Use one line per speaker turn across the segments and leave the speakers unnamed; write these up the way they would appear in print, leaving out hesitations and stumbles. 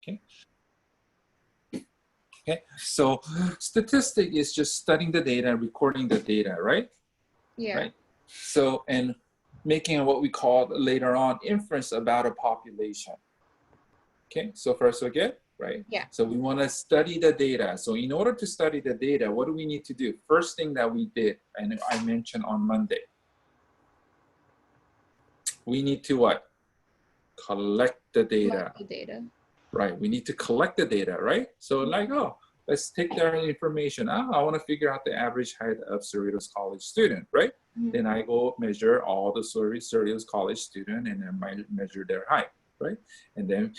Okay. Okay, so statistic is just studying the data, recording the data, right?
Yeah.
Right. So, and making what we call later on inference about a population. Okay, so first we get, right?
Yeah.
So we want to study the data. So in order to study the data, what do we need to do? First thing that we did, and I mentioned on Monday, we need to what? Collect the data.
Collect the data.
Right, we need to collect the data, right? So like, oh, let's take their information. I want to figure out the average height of Cerritos College student, right? Then I go measure all the Cerritos College student and then measure their height, right? And then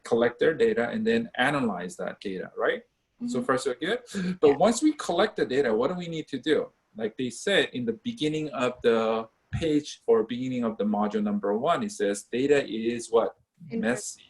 collect their data and then analyze that data, right? So first we're good. But once we collect the data, what do we need to do? Like they said in the beginning of the page or beginning of the module number 1, it says data is what? Messy,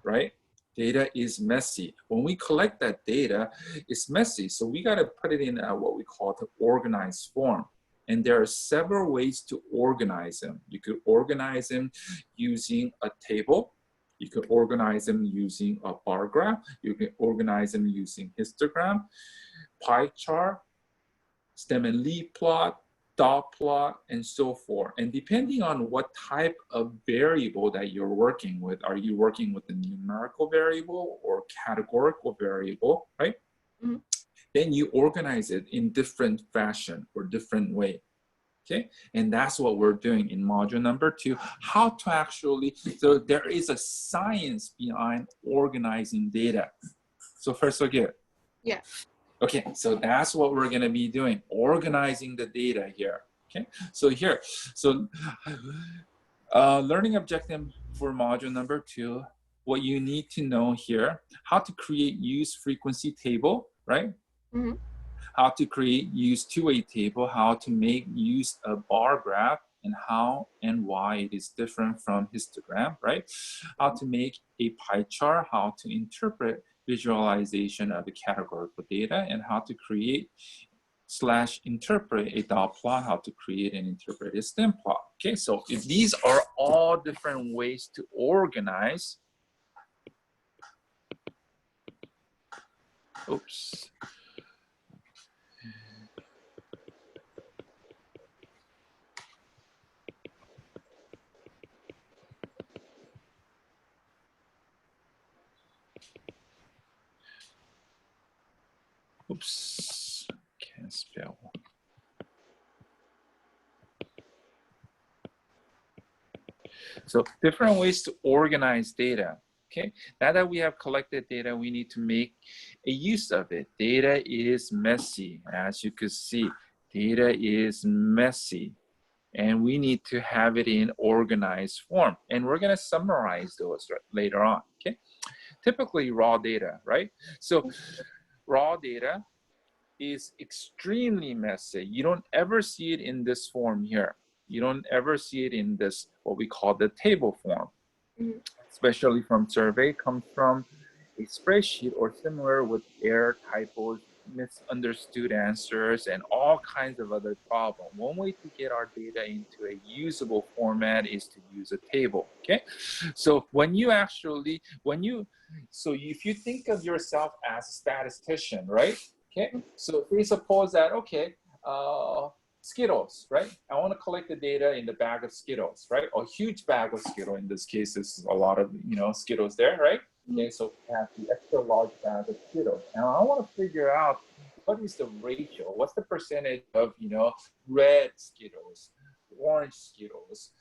right? Data is messy. When we collect that data, it's messy. So we got to put it in what we call the organized form. And there are several ways to organize them. You could organize them using a table. You could organize them using a bar graph. You can organize them using histogram, pie chart, stem and leaf plot, dot plot, and so forth. And depending on what type of variable that you're working with, are you working with a numerical variable or categorical variable, right? Then you organize it in different fashion or different way. Okay, and that's what we're doing in module number 2, how to actually, so there is a science behind organizing data. So first we'll get.
Yeah.
Okay, so that's what we're gonna be doing, organizing the data here. Okay, so here, so learning objective for module number 2, what you need to know here, how to create use frequency table, right? How to create use two-way table, how to make use a bar graph, and how and why it is different from histogram, right? How to make a pie chart, how to interpret visualization of the categorical data, and how to create / interpret a dot plot, how to create and interpret a stem plot. Okay, so if these are all different ways to organize. Oops. Oops, can't spell. So different ways to organize data. Okay, now that we have collected data, we need to make a use of it. Data is messy, as you can see. Data is messy, and we need to have it in organized form. And we're going to summarize those later on. Okay, typically raw data, right? So raw data is extremely messy. You don't ever see it in this form here. You don't ever see it in this, what we call the table form. Especially from survey, comes from a spreadsheet or similar with error, typos, misunderstood answers, and all kinds of other problems. One way to get our data into a usable format is to use a table, okay? So when you actually, so if you think of yourself as a statistician, right? Okay, so we suppose that, okay, Skittles, right? I want to collect the data in the bag of Skittles, right? A huge bag of Skittles. In this case, this is a lot of, Skittles there, right? Okay, so we have the extra large bag of Skittles. Now I want to figure out what is the ratio, what's the percentage of, red Skittles, orange Skittles,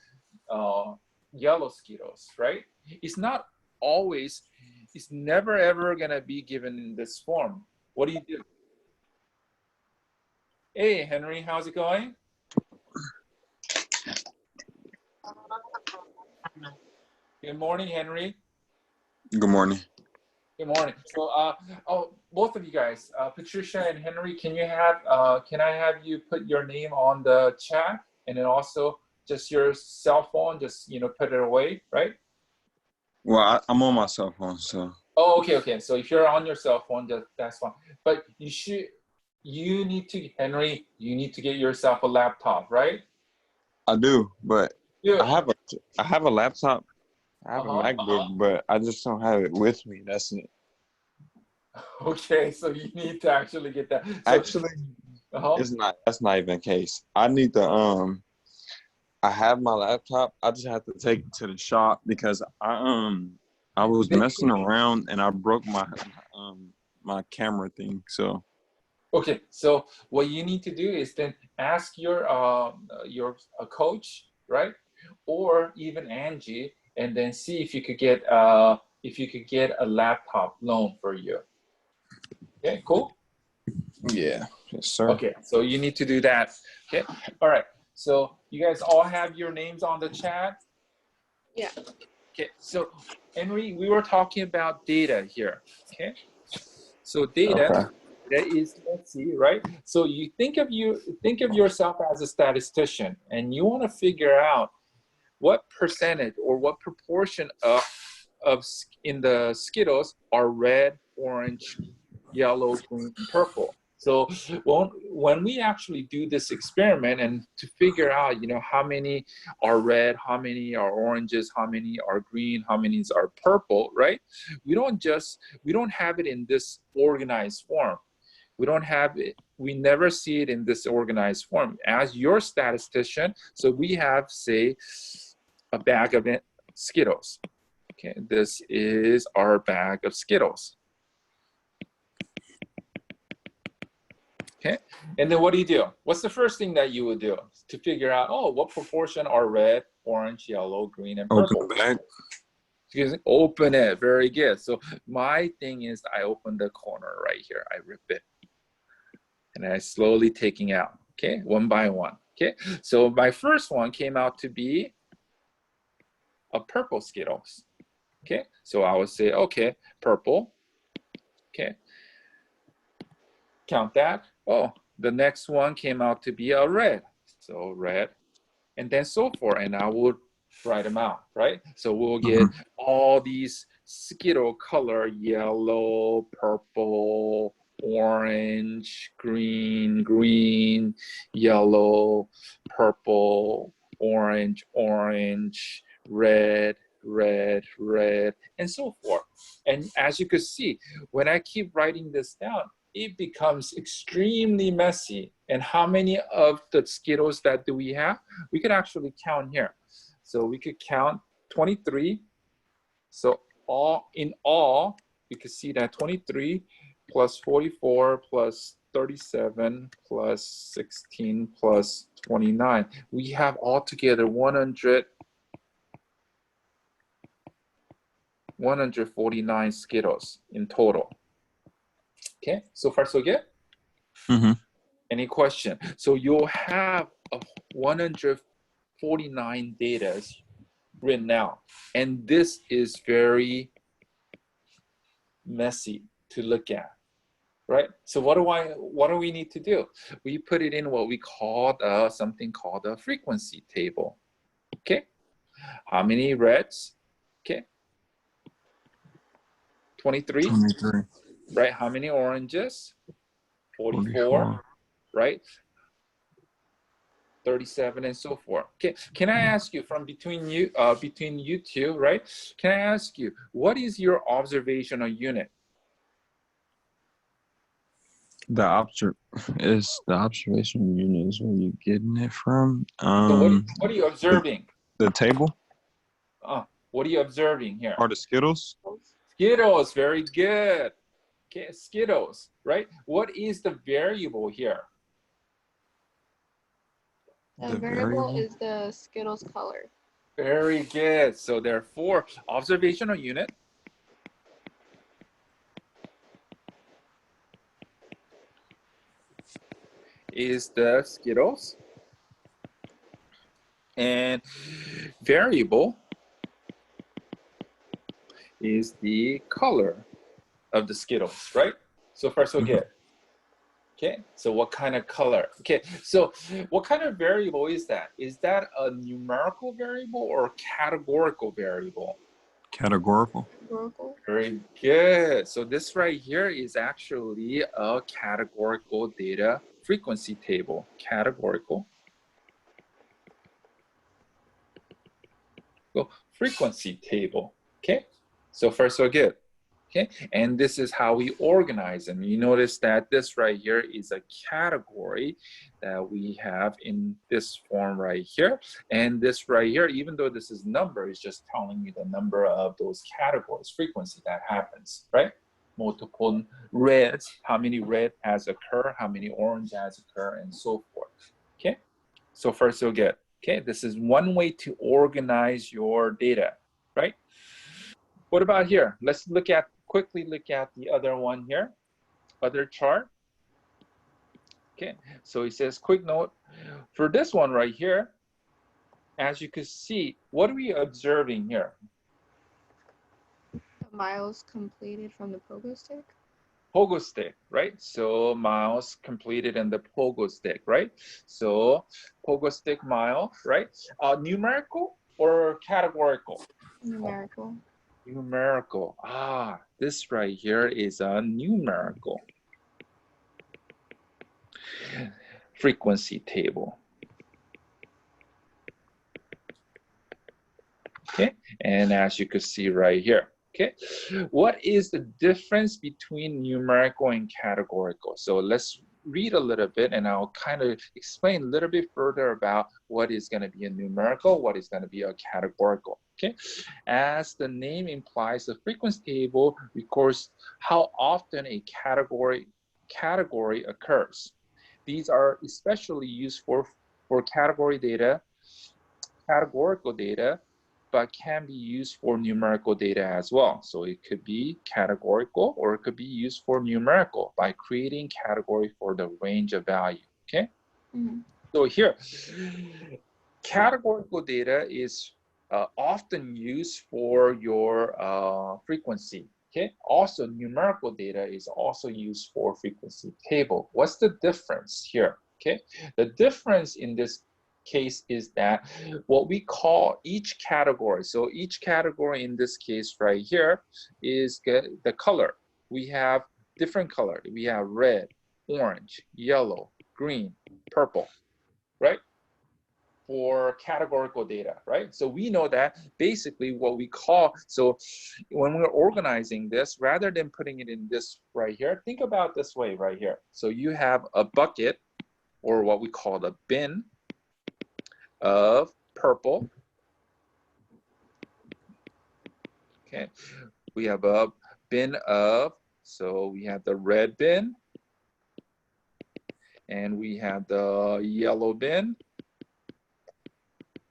yellow Skittles, right? It's not always, it's never ever gonna be given in this form. What do you do? Hey, Henry, how's it going? Good morning, Henry.
Good morning.
Good morning. So, both of you guys, Patricia and Henry, can I have you put your name on the chat, and then also just your cell phone, just put it away, right?
Well, I'm on my cell phone, so.
Oh, okay. So if you're on your cell phone, that's fine. But Henry, you need to get yourself a laptop, right?
I do, but
Yeah.
I have a laptop, I have a
Uh-huh.
MacBook, but I just don't have it with me. That's it.
Okay, so you need to actually get that. So,
Actually,
uh-huh.
it's not. That's not even the case. I need to. I have my laptop. I just have to take it to the shop because I was messing around and I broke my camera thing. So
Okay, so what you need to do is then ask your coach, right, or even Angie, and then see if you could get a laptop loan for you. Okay, cool.
yeah, yes, sir.
Okay, so you need to do that. Okay, all right. So you guys all have your names on the chat.
Yeah.
Okay, so Henry, we were talking about data here. Okay, so data.
Okay.
That is, let's see, right? So you think of yourself as a statistician, and you want to figure out what percentage or what proportion of in the Skittles are red, orange, yellow, green, and purple. So when we actually do this experiment and to figure out, how many are red, how many are oranges, how many are green, how many are purple, right? We don't have it in this organized form. We don't have it. We never see it in this organized form. As your statistician, so we have, say, a bag of Skittles. Okay, this is our bag of Skittles. Okay, and then what do? What's the first thing that you would do to figure out, oh, what proportion are red, orange, yellow, green, and
Open
purple?
the bag.
Excuse me, open it. Very good. So my thing is I open the corner right here. I rip it. And I slowly taking out, okay, one by one. Okay, so my first one came out to be a purple Skittles. Okay, so I would say, okay, purple. Okay, count that. Oh, the next one came out to be a red. So red, and then so forth. And I would write them out, right? So we'll get all these Skittle color, yellow, purple, orange, green, yellow, purple, orange, red, and so forth. And as you can see, when I keep writing this down, it becomes extremely messy. And how many of the Skittles that do we have? We could actually count here. So we could count 23. So in all, you can see that 23 plus 44 plus 37 plus 16 plus 29. We have altogether 149 Skittles in total. Okay, so far so good? Any question? So you'll have 149 data written out. And this is very messy to look at, right? So what do we need to do? We put it in what we call something called a frequency table. Okay, how many reds? Okay, 23.
23.
Right? How many oranges? 44. Right? 37 and so forth. Okay, can I ask you from between you two, right? Can I ask you, what is your observational unit?
The observation unit is where you're getting it from.
So what are you observing?
The table
What are you observing here?
or the Skittles?
Skittles, very good. Okay, Skittles, right? What is the variable here?
The variable is the Skittles color.
Very good. So therefore, observational unit is the Skittles, and variable is the color of the Skittles, right? So far so good. Okay, so what kind of color? Okay, so what kind of variable is that? Is that a numerical variable or a categorical variable?
Categorical.
Very good. So this right here is actually a categorical data frequency table. Categorical. So frequency table. Okay, so far so good. Okay, and this is how we organize them. You notice that this right here is a category that we have in this form right here. And this right here, even though this is number, is just telling you the number of those categories, frequency that happens, right? Multiple reds, how many red has occurred, how many orange has occurred, and so forth. Okay, so far so good. Okay, this is one way to organize your data, right? What about here? Let's quickly look at the other one here, other chart. Okay, so it says quick note for this one right here. As you can see, what are we observing here?
Miles completed from the pogo stick.
Pogo stick, right? So miles completed in the pogo stick, right? So pogo stick mile, right? Numerical or categorical?
Numerical.
Numerical. This right here is a numerical frequency table. Okay, and as you can see right here. Okay, what is the difference between numerical and categorical? So let's read a little bit and I'll kind of explain a little bit further about what is going to be a numerical, what is going to be a categorical. Okay, as the name implies, the frequency table records how often a category occurs. These are especially used for category data, categorical data, but can be used for numerical data as well. So it could be categorical or it could be used for numerical by creating category for the range of value, okay?
Mm-hmm.
So here, categorical data is often used for your frequency, okay? Also, numerical data is also used for frequency table. What's the difference here, okay? The difference in this case is that what we call each category, so each category in this case right here is the color. We have different color. We have red, orange, yellow, green, purple, right? For categorical data, right? So we know that basically what we call, so when we're organizing this, rather than putting it in this right here, think about this way right here. So you have a bucket or what we call the bin of purple. Okay, we have a bin of, so we have the red bin and we have the yellow bin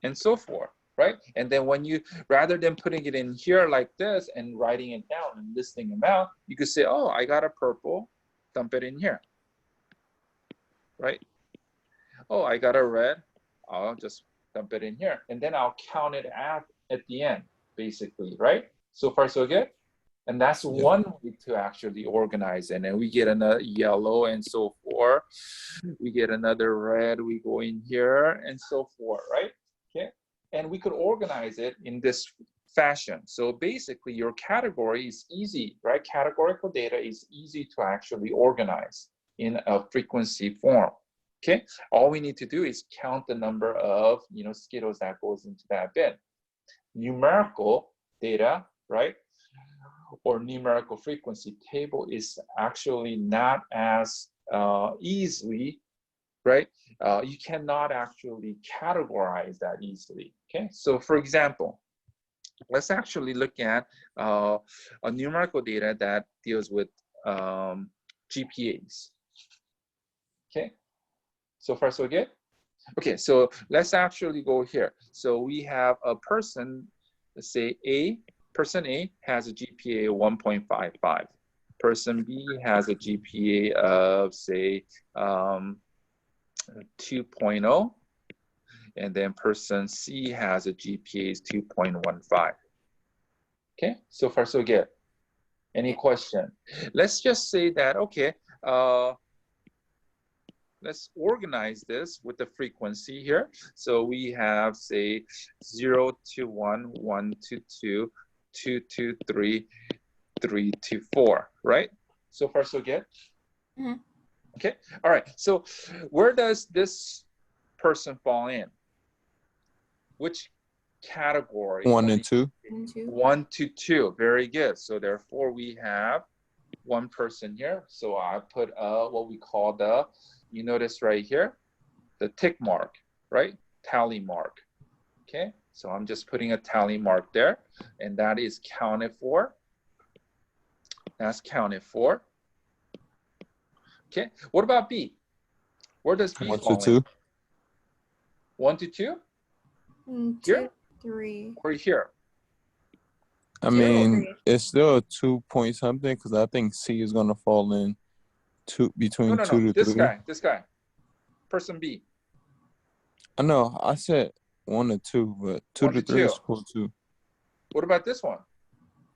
and so forth, right? And then when you, rather than putting it in here like this and writing it down and listing them out, you could say, oh, I got a purple, dump it in here, right? Oh, I got a red, I'll just dump it in here. And then I'll count it at the end, basically, right? So far, so good? And that's one way to actually organize it. And we get another yellow and so forth. We get another red, we go in here and so forth, right? Okay. And we could organize it in this fashion. So basically your category is easy, right? Categorical data is easy to actually organize in a frequency form. Okay. All we need to do is count the number of, Skittles that goes into that bin. Numerical data, right? Or numerical frequency table is actually not as easily, right? You cannot actually categorize that easily, okay? So for example, let's actually look at a numerical data that deals with GPAs, okay? So far, so good? Okay, so let's actually go here. So we have a person, let's say person A has a GPA of 1.55. Person B has a GPA of, say, 2.0. And then person C has a GPA is 2.15. Okay, so far so good. Any question? Let's just say that, okay, let's organize this with the frequency here. So we have, say, 0 to 1, 1 to 2, 2 to 3, 3 to 4, right? So far, so good?
Mm-hmm.
Okay, all right. So where does this person fall in? Which category.
1 and 2.
1, 2.
1 to 2. Very good. So therefore we have one person here. So I put what we call the, you notice right here, the tick mark, right? Tally mark. Okay. So I'm just putting a tally mark there, and that is counted for. That's counted for. Okay. What about B? Where does B
1 to
fall
2.
in? 1 to 2?
2,
Here?
3.
Or here?
I
Two or
mean,
three?
it's still a 2 point something because I think C is gonna fall in between
No.
2 to
This
3.
guy. Person B.
I know. I said 1 to 2, but 2
1
to
to
3 is
2.
cool too.
What about this one?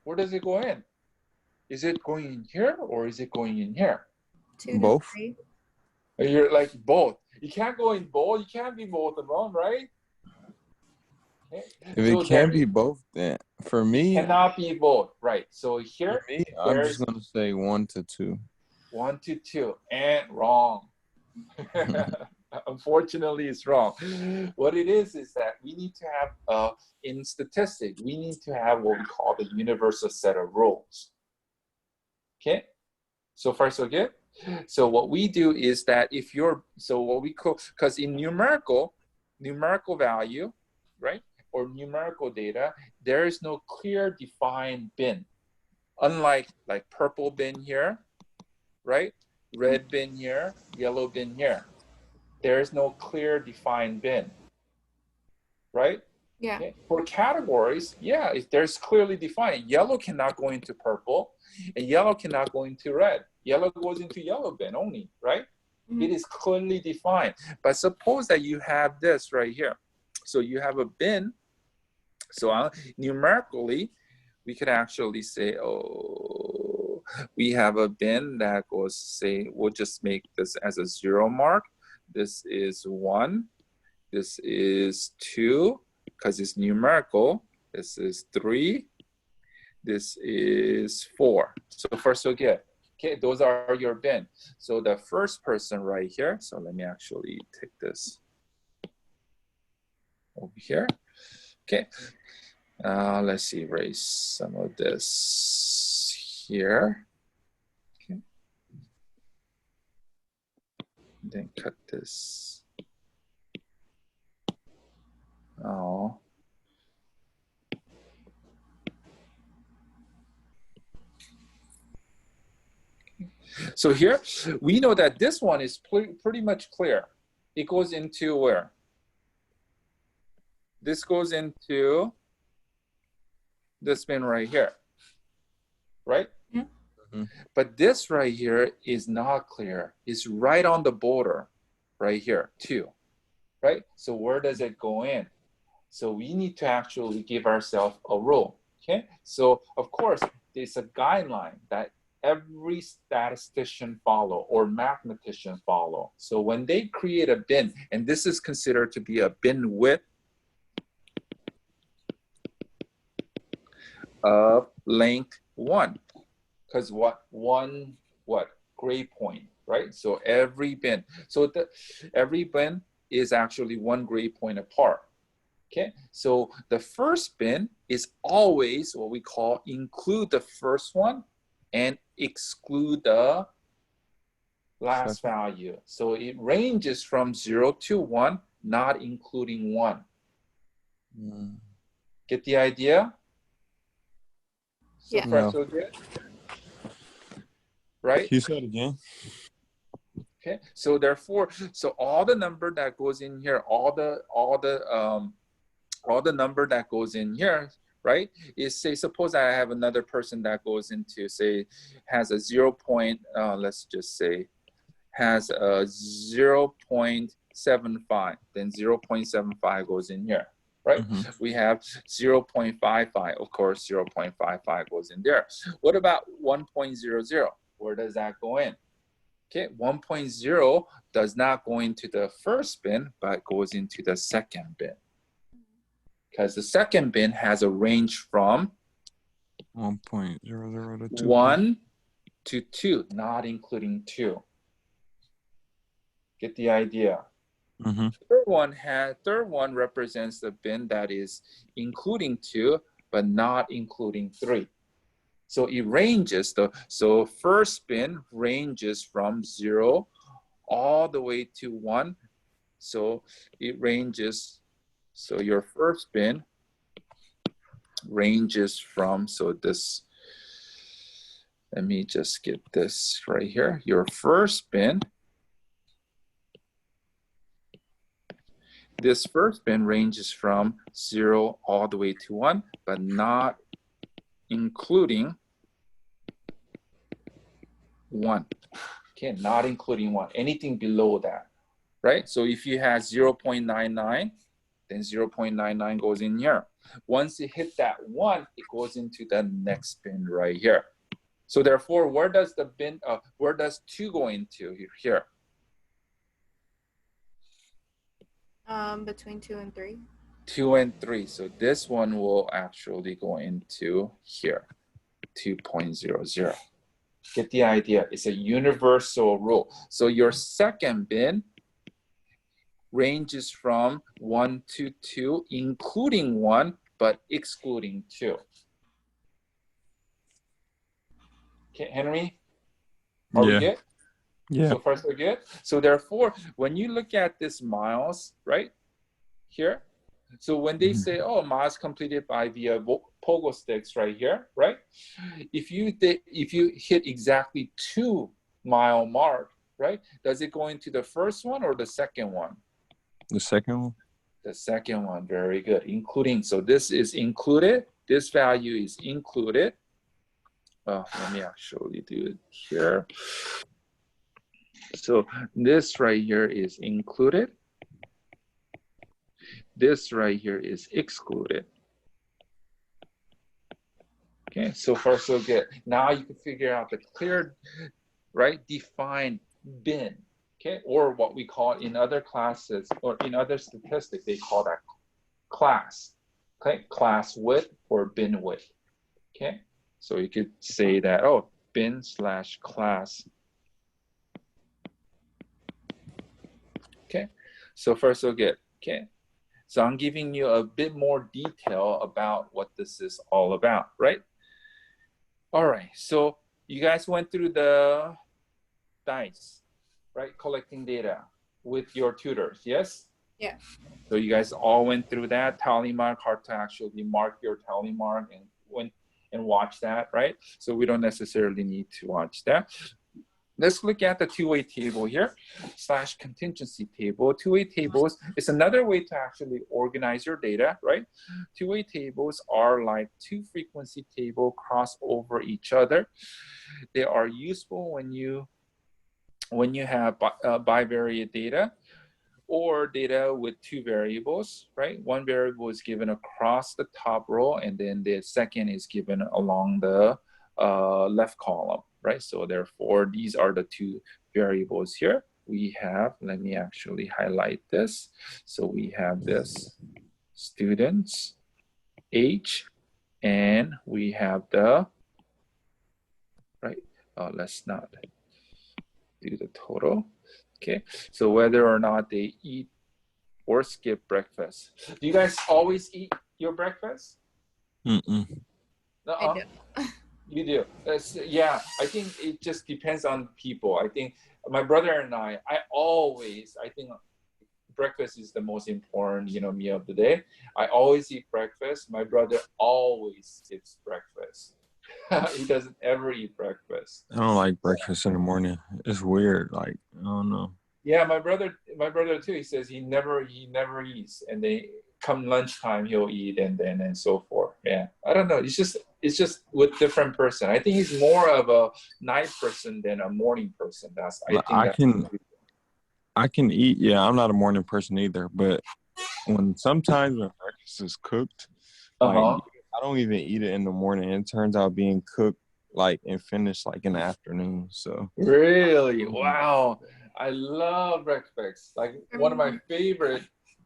Where does it go in? Is it going in here or is it going in here?
2 to
Both.
3.
You're like both. You can't go in both. You can't be both of them, right? Okay.
If
So
it can
there
be both, then for me,
cannot be both, right? So here,
I'm
there's
just gonna say 1 to 2.
1 to 2, and wrong. Unfortunately, it's wrong. What it is that we need to have, in statistics, we need to have what we call the universal set of rules. Okay, so far so good. So what we do is that if you're, so what we call, because in numerical value, right, or numerical data, there is no clear defined bin. Unlike like purple bin here, right, red bin here, yellow bin here. There is no clear defined bin, right?
Yeah.
Okay. For categories, yeah, if there's clearly defined. Yellow cannot go into purple, and yellow cannot go into red. Yellow goes into yellow bin only, right?
Mhm.
It is clearly defined. But suppose that you have this right here. So you have a bin. So numerically, we could actually say, oh, we have a bin that goes, say, we'll just make this as a 0 mark. This is 1. This is 2, because it's numerical. This is 3. This is 4. So far, so good. Okay, those are your bin. So the first person right here, so let me actually take this over here. Okay, let's see, erase some of this here. Okay, then cut this. Oh. So here, we know that this one is pretty much clear. It goes into where? This goes into this bin right here, right?
Mm-hmm.
But this right here is not clear. It's right on the border, right here too, right? So where does it go in? So we need to actually give ourselves a rule, okay? So of course, there's a guideline that every statistician follow or mathematician follow. So when they create a bin, and this is considered to be a bin width of length 1, because one grade point, right? So every bin, every bin is actually 1 grade point apart. Okay, so the first bin is always what we call include the first one and exclude the last value. So it ranges from 0 to 1, not including 1. Get the idea? So
Yeah.
far,
No.
so good? Right?
You said again.
Okay, so therefore, so all the number that goes in here, all the number that goes in here, right, is, say, suppose I have another person that goes into, say, has a 0 point, let's just say, has a 0.75, then 0.75 goes in here, right?
Mm-hmm.
We have 0.55, of course, 0.55 goes in there. What about 1.00? Where does that go in? Okay, 1.0 does not go into the first bin, but goes into the second bin. Because the second bin has a range from
1.00 to 2.
1 to 2, not including 2. Get the idea?
Mm-hmm.
Third one represents the bin that is including 2 but not including 3. So it ranges. So first bin ranges from 0 all the way to 1. So it ranges. So your first bin ranges from, so this, let me just get this right here. Your first bin, this first bin ranges from 0 all the way to 1, but not including 1. Okay, not including 1. Anything below that, right? So if you have 0.99, then 0.99 goes in here. Once you hit that 1, it goes into the next bin right here. So therefore, where does 2 go into here?
Between 2 and 3.
2 and 3. So this one will actually go into here, 2.00. Get the idea? It's a universal rule. So your second bin ranges from 1 to 2, including 1, but excluding 2. Okay, Henry? Are we good?
Yeah.
So far, so good. So therefore, when you look at this miles, right, here, so when they say, oh, miles completed by via pogo sticks right here, right? If you hit exactly 2 mile mark, right, does it go into the first one or the second one?
The second one?
The second one, very good. Including, so this is included. This value is included. Let me actually do it here. So this right here is included. This right here is excluded. Okay, so far so good. Now you can figure out the clear, right, defined bin, okay, or what we call in other classes or in other statistics, they call that class, okay, class width or bin width, okay. So you could say that, oh, bin / class. Okay, so far so good, okay. So I'm giving you a bit more detail about what this is all about, right? All right, so you guys went through the DICE, right? Collecting data with your tutors, yes?
Yeah.
So you guys all went through that, tally mark, hard to actually mark your tally mark and watch that, right? So we don't necessarily need to watch that. Let's look at the two-way table here, / contingency table. Two-way tables is another way to actually organize your data, right? Two-way tables are like two frequency tables cross over each other. They are useful when you have bivariate data or data with two variables, right? One variable is given across the top row, and then the second is given along the left column, right? So therefore, these are the two variables here. We have, let me actually highlight this. So we have this students, age, and we have the, right? Let's not do the total. Okay, so whether or not they eat or skip breakfast. Do you guys always eat your breakfast?
Mm-mm.
I do.
You do. Yeah, I think it just depends on people. I think my brother and I think breakfast is the most important, meal of the day. I always eat breakfast. My brother always skips breakfast. He doesn't ever eat breakfast.
I don't like breakfast in the morning. It's weird. Like, I don't know.
Yeah, my brother too. He says he never eats, and they come lunchtime he'll eat, and so forth. Yeah, I don't know. It's just with different person. I think he's more of a night person than a morning person.
I can eat. Yeah, I'm not a morning person either. But sometimes when breakfast is cooked, like I don't even eat it in the morning. It turns out being cooked and finished in the afternoon. So
really, wow. I love breakfast. Like one of my favorite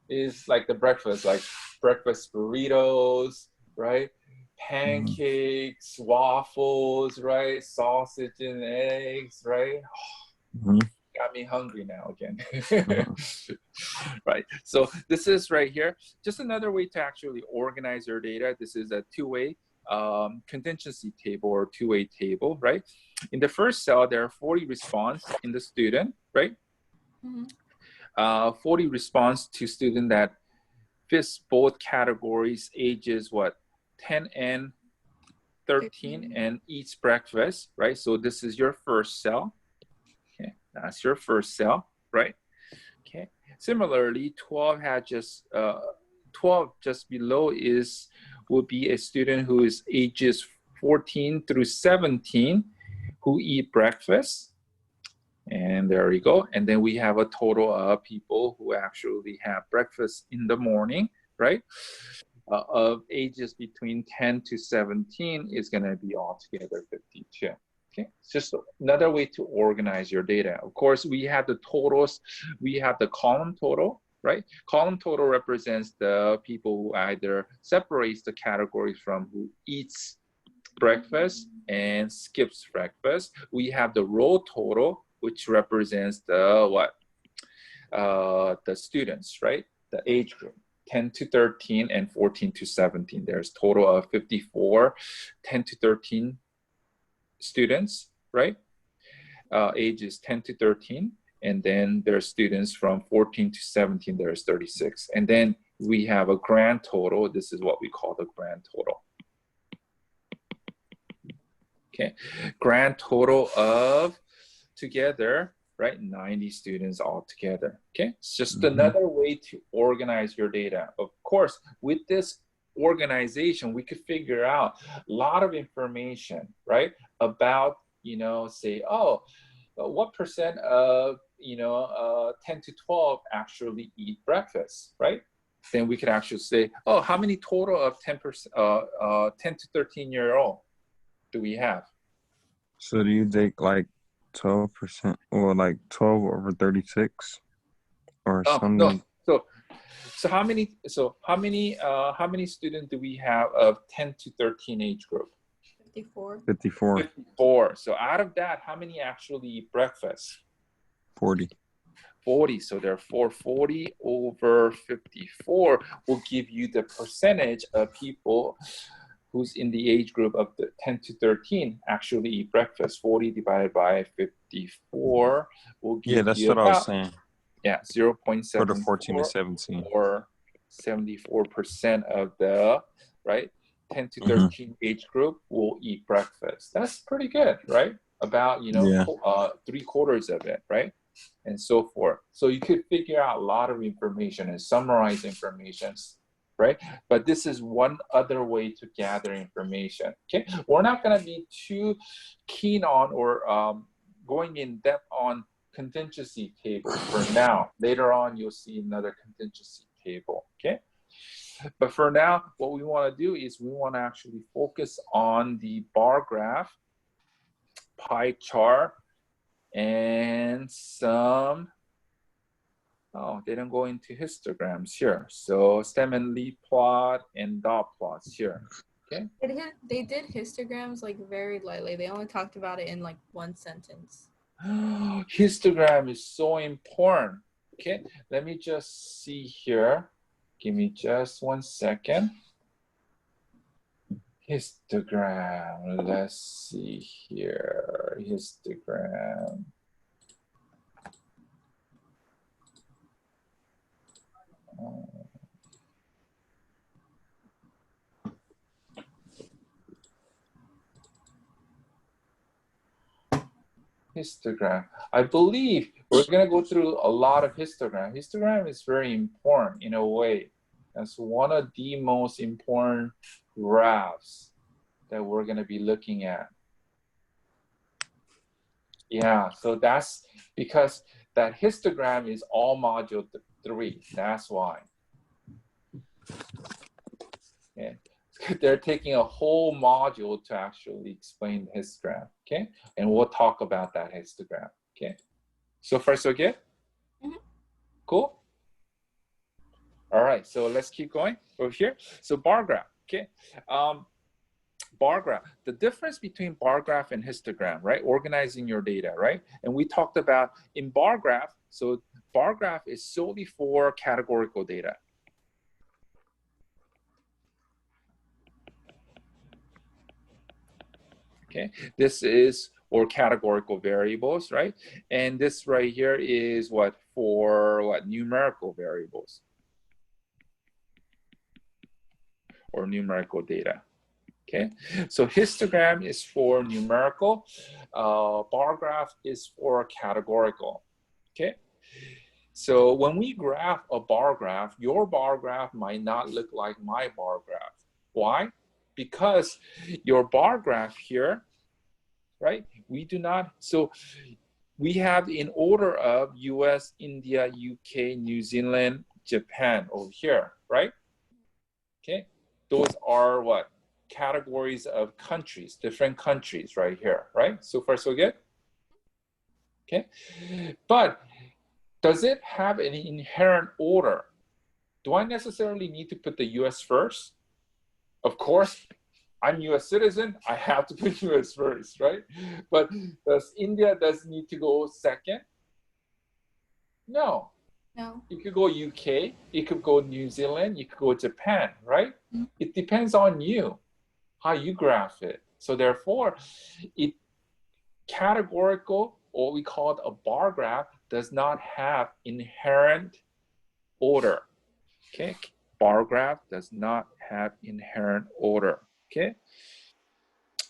is like the breakfast burritos, right? Pancakes, waffles, right? Sausage and eggs, right? got me hungry now again. Right. So this is right here. Just another way to actually organize your data. This is a two-way contingency table or two-way table, right? In the first cell, there are 40 response in the student, right? 40 response to student that fits both categories, ages what, 10 and 13, and eats breakfast, right? So this is your first cell. Okay, that's your first cell, right? Okay. Similarly, 12 had just 12 just below would be a student who is ages 14 through 17 who eat breakfast. And there we go. And then we have a total of people who actually have breakfast in the morning, right? Of ages between 10 to 17 is going to be altogether 52. Okay, it's just another way to organize your data. Of course, we have the totals. We have the column total, right? Column total represents the people who either separates the categories from who eats breakfast and skips breakfast. We have the row total, which represents the what? The students, right? The age group. 10 to 13 and 14 to 17. There's total of 54, 10 to 13 students, right? Ages 10 to 13. And then there's students from 14 to 17, there's 36. And then we have a grand total. This is what we call the grand total. Okay, grand total of together, right? 90 students all together. Okay, it's just another way to organize your data. Of course, with this organization, we could figure out a lot of information, right? About, you know, say, oh, what percent of, you know, 10 to 12 actually eat breakfast, right? Then we could actually say, oh, how many total of 10 to 13-year-old do we have?
So do you take like 12% or like 12 over 36 or something?
No. So how many students do we have of 10 to 13 age group?
54.
54.
So out of that, how many actually eat breakfast?
40.
40. So therefore 40 over 54 will give you the percentage of people who's in the age group of the 10 to 13 actually eat breakfast. 40 divided by 54 will give you
that's
about,
what I was saying.
Yeah, 0.7
for the 14 to 17.
Or 74% of the, right, 10 to 13 age group will eat breakfast. That's pretty good, right? About, you know, 3/4 of it, right? And so forth. So you could figure out a lot of information and summarize information, right? But this is one other way to gather information, okay? We're not gonna be too keen on or going in depth on contingency table for now. Later on, you'll see another contingency table, okay? But for now, what we want to do is we want to actually focus on the bar graph, pie chart, and some, oh, they don't go into histograms here. So stem and leaf plot and dot plots here, okay?
They did histograms like very lightly. They only talked about it in like one sentence.
Histogram is so important. Okay, let me just see here. Give me just 1 second. Histogram. Let's see here. Histogram. Histogram. I believe we're going to go through a lot of histogram. Histogram is very important in a way. That's one of the most important graphs that we're going to be looking at. Yeah, so that's because that histogram is all module 3. That's why. Yeah. They're taking a whole module to actually explain the histogram, okay? And we'll talk about that histogram, okay? So far, so good? Cool? All right, so let's keep going over here. So bar graph, okay? bar graph. The difference between bar graph and histogram, right? Organizing your data, right? And we talked about in bar graph, so bar graph is solely for categorical data. Okay, this is or categorical variables, right? And this right here is what for what numerical variables or numerical data. Okay, so histogram is for numerical, bar graph is for categorical. Okay, so when we graph a bar graph, your bar graph might not look like my bar graph. Why? Because your bar graph here, right? We do not, so we have in order of US, India, UK, New Zealand, Japan over here, right? Okay, those are what? Categories of countries, different countries right here, right? So far so good? Okay, but does it have any inherent order? Do I necessarily need to put the US first? Of course, I'm US citizen, I have to put US first, right? But does India need to go second? No.
No.
You could go UK, you could go New Zealand, you could go Japan, right?
Mm-hmm.
It depends on you, how you graph it. So therefore, it categorical, or we call it a bar graph, does not have inherent order. Okay, bar graph does not have inherent order. Okay,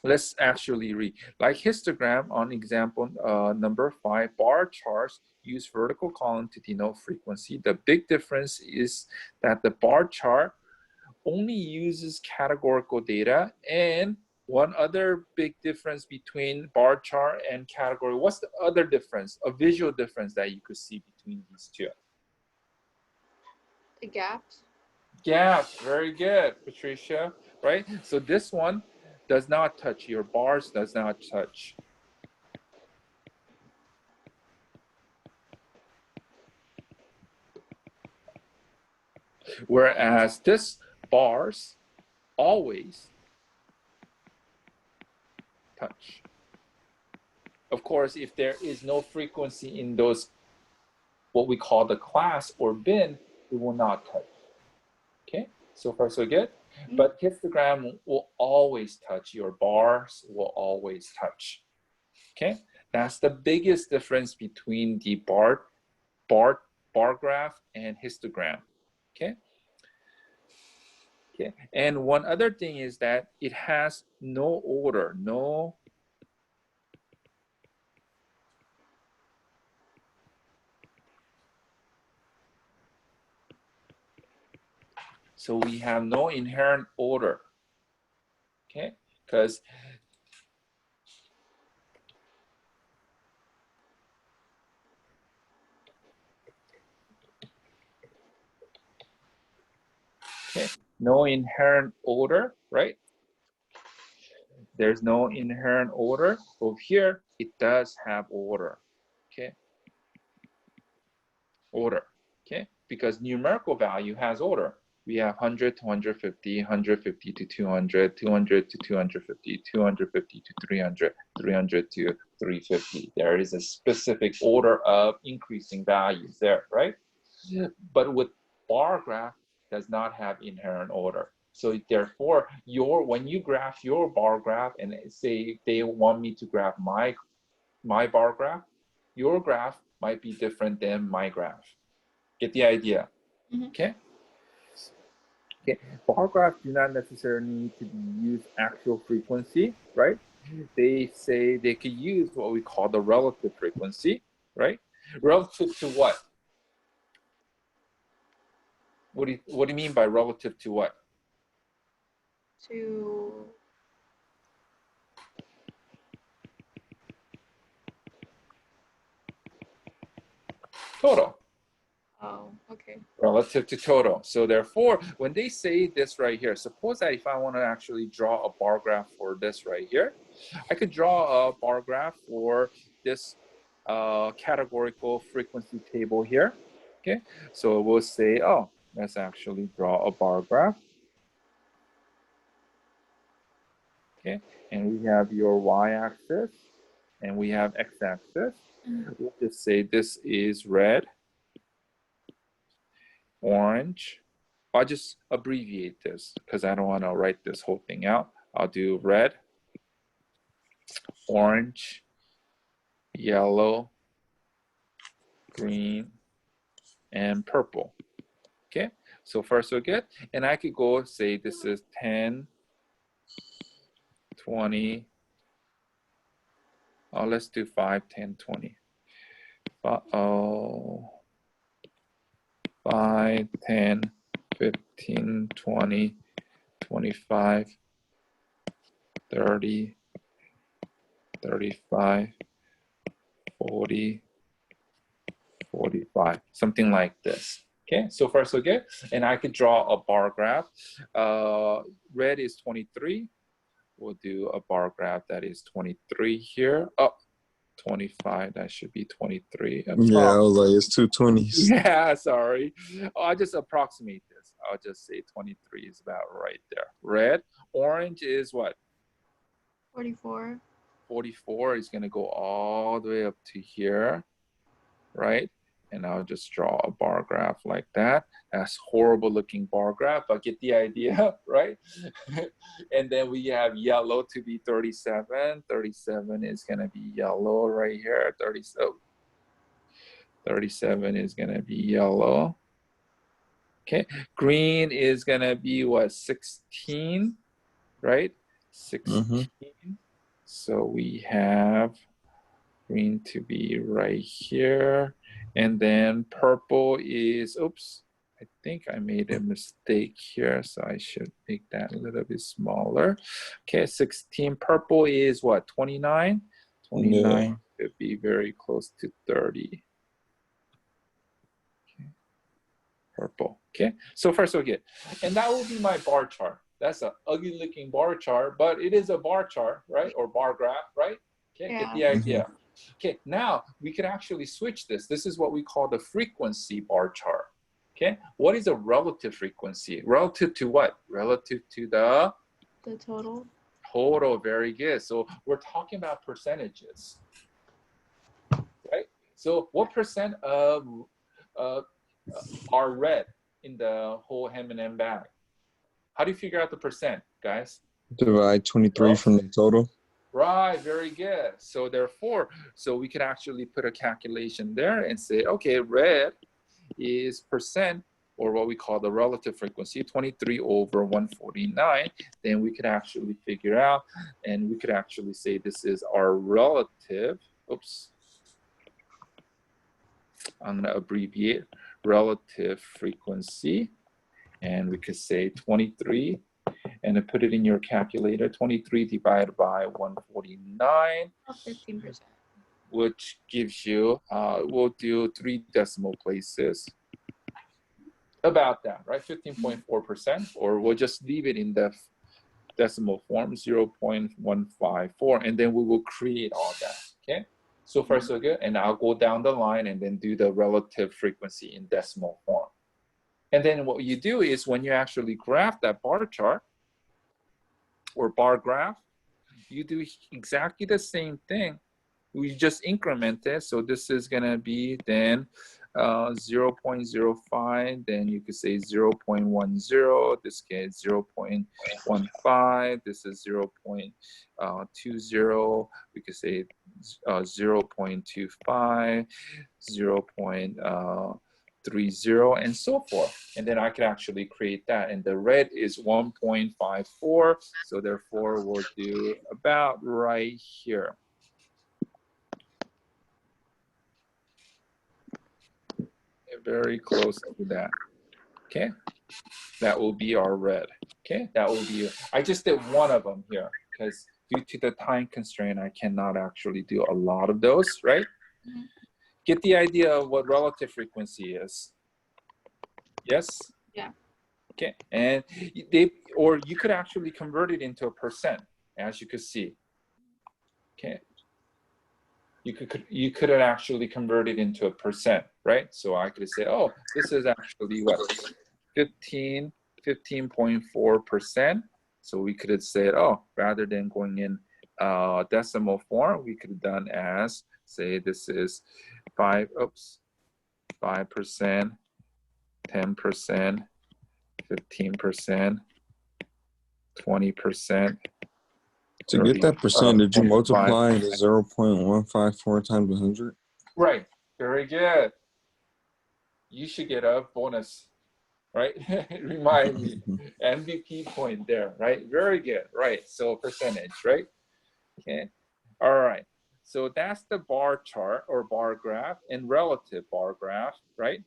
let's actually read. Like histogram on example number 5, bar charts use vertical column to denote frequency. The big difference is that the bar chart only uses categorical data. And one other big difference between bar chart and category, what's the other difference, a visual difference that you could see between these two?
The gaps.
Gaps, very good, Patricia, right? So this one does not touch, your bars does not touch. Whereas this bars always touch. Of course, if there is no frequency in those, what we call the class or bin, it will not touch. Okay, so far so good. Mm-hmm. But histogram will always touch, your bars will always touch. Okay, that's the biggest difference between the bar graph and histogram. Okay. Okay, and one other thing is that it has no order, no so we have no inherent order. Okay, because okay, no inherent order, right? There's no inherent order. Over here, it does have order. Okay, order. Okay, because numerical value has order. We have 100 to 150, 150 to 200, 200 to 250, 250 to 300, 300 to 350. There is a specific order of increasing values there, right? But with bar graph, does not have inherent order. So therefore, when you graph your bar graph, and say they want me to graph my bar graph, your graph might be different than my graph. Get the idea? Mm-hmm. Okay. Okay, bar graphs do not necessarily need to use actual frequency, right? They say they could use what we call the relative frequency, right? Relative to what? What do you mean by relative to what?
To
total.
Oh, okay.
Relative to total. So therefore, when they say this right here, suppose that if I want to actually draw a bar graph for this right here, I could draw a bar graph for this categorical frequency table here. Okay, so we'll say, oh, let's actually draw a bar graph. Okay, and we have your y-axis, and we have x-axis. We'll just say this is red, orange. I'll just abbreviate this because I don't want to write this whole thing out. I'll do red, orange, yellow, green, and purple. Okay, so first we'll get, and I could go say this is 10, 20. Oh, let's do 5, 10, 20. 5, 10, 15, 20, 25, 30, 35, 40, 45, something like this. Okay, so first we'll get, and I could draw a bar graph. Red is 23. We'll do a bar graph that is 23 here. Oh, 25, that should be 23.
Yeah, I was like, it's 220s.
Yeah, sorry. I'll just approximate this. I'll just say 23 is about right there. Red, orange is what?
44.
44 is going to go all the way up to here, right? And I'll just draw a bar graph like that. That's horrible looking bar graph, but get the idea, right? And then we have yellow to be 37. 37 is going to be yellow right here. 37 is going to be yellow. Okay, green is going to be what, 16, right? 16. So we have green to be right here. And then purple is, oops, I think I made a mistake here. So I should make that a little bit smaller. Okay, 16. Purple is what, 29? 29 could be very close to 30. Okay. Purple. Okay, so first we'll get, and that will be my bar chart. That's an ugly looking bar chart, but it is a bar chart, right? Or bar graph, right? Okay,
Yeah.
get the idea. Okay, now we can actually switch this. This is what we call the frequency bar chart. Okay, what is a relative frequency? Relative to what? Relative to the
total.
Total, very good. So we're talking about percentages, right? So what percent of are red in the whole M&M bag? How do you figure out the percent, guys?
Divide 23 from the total.
Right, very good. So therefore, so we could actually put a calculation there and say, okay, red is percent, or what we call the relative frequency, 23 over 149. Then we could actually figure out, and we could actually say this is our relative, oops, I'm gonna abbreviate, relative frequency. And we could say 23, and then put it in your calculator, 23 divided by 149.
15%.
Which gives you, we'll do 3 decimal places. About that, right? 15.4%, or we'll just leave it in the decimal form, 0.154, and then we will create all that, okay? So first we'll get, and I'll go down the line and then do the relative frequency in decimal form. And then what you do is when you actually graph that bar chart or bar graph, you do exactly the same thing. We just increment it. So this is going to be then 0.05. Then you could say 0.10. This case 0.15. This is 0.20. We could say 0.25, 0.30, and so forth. And then I can actually create that. And the red is 1.54. So therefore we'll do about right here. Very close to that. Okay, that will be our red. Okay, that will be, I just did one of them here because due to the time constraint, I cannot actually do a lot of those, right? Mm-hmm. Get the idea of what relative frequency is. Yes?
Yeah.
Okay, and they, or you could actually convert it into a percent, as you could see. Okay. You could actually convert it into a percent, right? So I could say, oh, this is actually what, 15.4%. So we could have said, oh, rather than going in decimal form, we could have done as, say, this is 5%, 10%, 15%, 20%.
To get that percent, did you
25%.
multiply the 0.154 times 100?
Right. Very good. You should get a bonus, right? Remind me. MVP point there, right? Very good. Right. So percentage, right? Okay. All right. So that's the bar chart or bar graph and relative bar graph, right?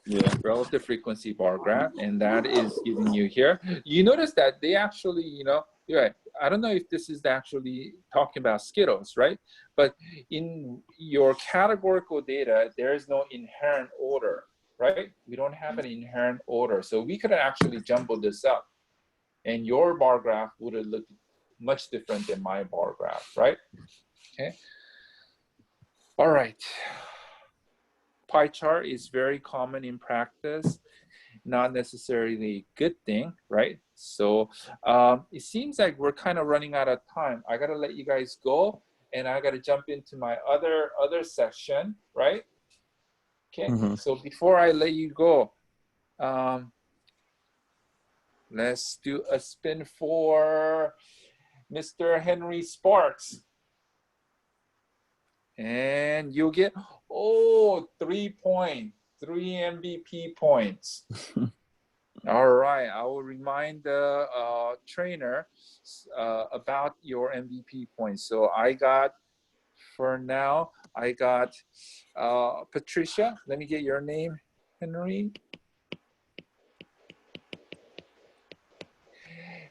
Yeah.
Relative frequency bar graph, and that is giving you here. You notice that they actually, right. I don't know if this is actually talking about Skittles, right? But in your categorical data, there is no inherent order, right? We don't have an inherent order. So we could actually jumble this up, and your bar graph would have looked much different than my bar graph, right? Okay. All right. Pie chart is very common in practice, not necessarily a good thing, right? So it seems like we're kind of running out of time. I gotta let you guys go, and I gotta jump into my other session, right? Okay. So before I let you go, let's do a spin for Mr. Henry Sparks. And you'll get, 3 points, 3 MVP points. All right, I will remind the trainer about your MVP points. So I got, for now, I got Patricia. Let me get your name, Henry.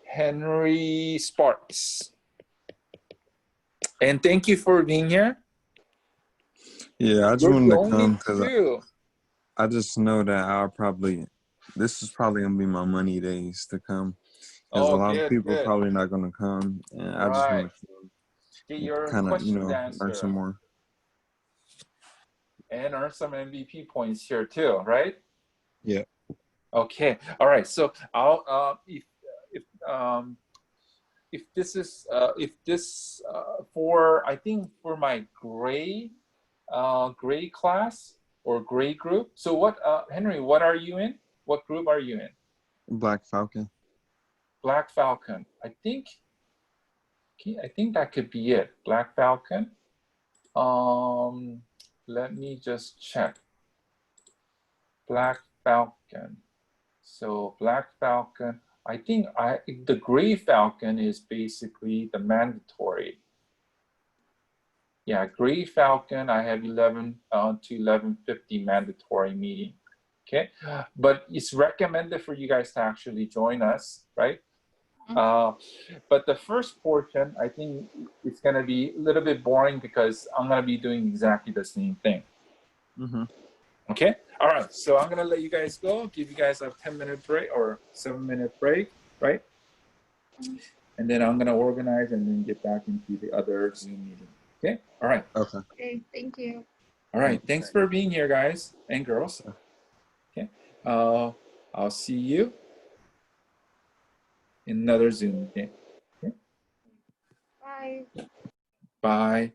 Henry Sparks. And thank you for being here.
Yeah, I just
You're
wanted
the
to
only
come because
two.
I just know that this is probably going to be my money days to come. Because a lot of people are
Good.
probably not going to come. And I just
Right.
want
Get
to
your
kind of,
questions
learn
answered
some more.
and earn some MVP points here too, right?
Yeah.
Okay. All right. So I'll if this for, I think, for my gray class or gray group. So what, Henry, what are you in? What group are you in?
Black Falcon.
Black Falcon. I think that could be it. Black Falcon. Let me just check. Black Falcon. So Black Falcon, I think the Gray Falcon is basically the mandatory. Yeah, Gray Falcon, I have 11 to 11:50 mandatory meeting. Okay, but it's recommended for you guys to actually join us, right? But the first portion, I think it's gonna be a little bit boring because I'm gonna be doing exactly the same thing. Okay, all right, so I'm gonna let you guys go, give you guys a 10-minute break or 7-minute break, right? And then I'm gonna organize and then get back into the other Zoom meeting. Okay, all right.
Okay.
Okay, thank you.
All right, thanks for being here, guys and girls. Okay, I'll see you in another Zoom meeting. Okay.
Bye.
Bye.